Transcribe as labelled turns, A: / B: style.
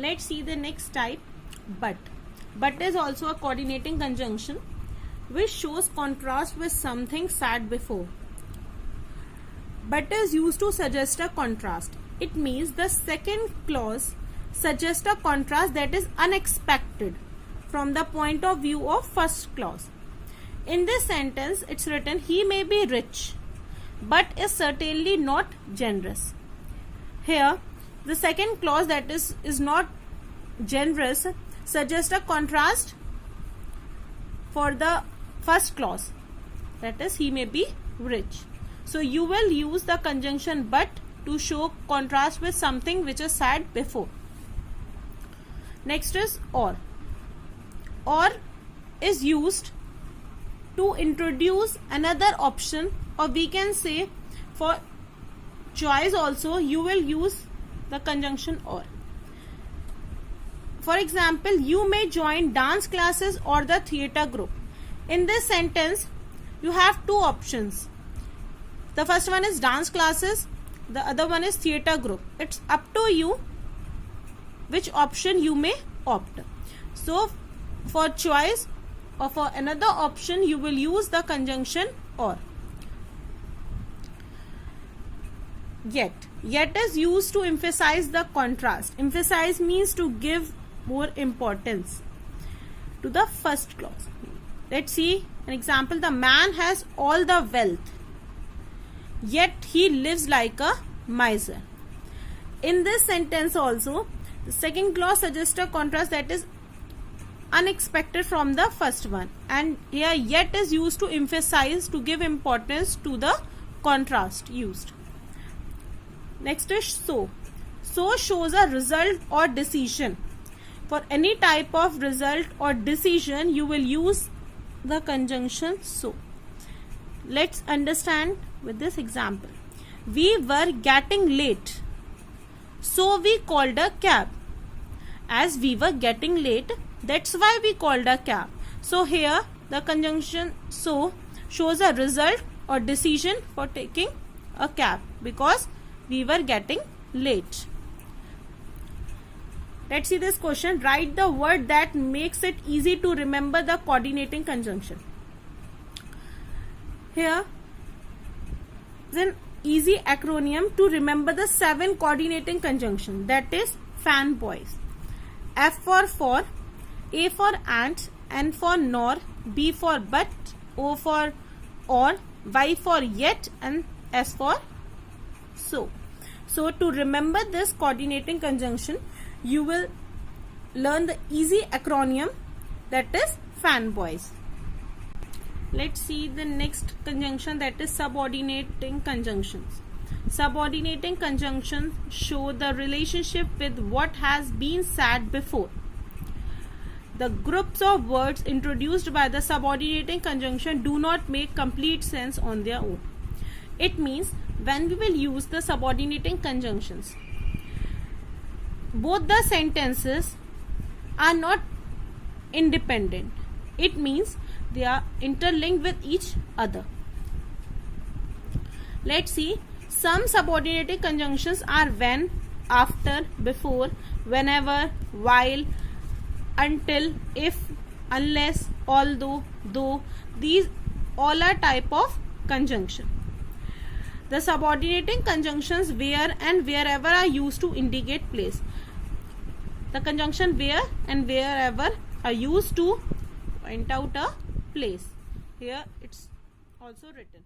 A: Let's see the next type, but. But is also a coordinating conjunction which shows contrast with something said before. But is used to suggest a contrast. It means the second clause suggests a contrast that is unexpected from the point of view of first clause. In this sentence, it's written, he may be rich, but is certainly not generous. Here, the second clause that is not generous suggests a contrast for the first clause, that is, he may be rich. So you will use the conjunction but to show contrast with something which is said before. Next is or. Or is used to introduce another option, or we can say for choice also you will use the conjunction or. For example, you may join dance classes or the theatre group. In this sentence, you have two options. The first one is dance classes, the other one is theatre group. It's up to you which option you may opt. So, for choice or for another option, you will use the conjunction or. Yet. Yet is used to emphasize the contrast. Emphasize means to give more importance to the first clause. Let's see an example. The man has all the wealth, yet he lives like a miser. In this sentence also, the second clause suggests a contrast that is unexpected from the first one, and here yet is used to emphasize, to give importance to the contrast used. Next is so. So shows a result or decision. For any type of result or decision, you will use the conjunction so. Let's understand with this example. We were getting late, so we called a cab. As we were getting late, that's why we called a cab. So here the conjunction so shows a result or decision for taking a cab because we were getting late. Let's see this question. Write the word that makes it easy to remember the coordinating conjunction. Here is an easy acronym to remember the 7 coordinating conjunctions, that is fanboys. F for, A for ant, N for nor, B for but, O for or, Y for yet, and S for so. So to remember this coordinating conjunction, you will learn the easy acronym, that is fanboys. Let's see the next conjunction, that is subordinating conjunctions. Subordinating conjunctions show the relationship with what has been said before. The groups of words introduced by the subordinating conjunction do not make complete sense on their own. It means when we will use the subordinating conjunctions, both the sentences are not independent. It means they are interlinked with each other. Let's see. Some subordinating conjunctions are when, after, before, whenever, while, until, if, unless, although, though. These all are type of conjunction. The subordinating conjunctions where and wherever are used to indicate place. The conjunction where and wherever are used to point out a place. Here it's also written.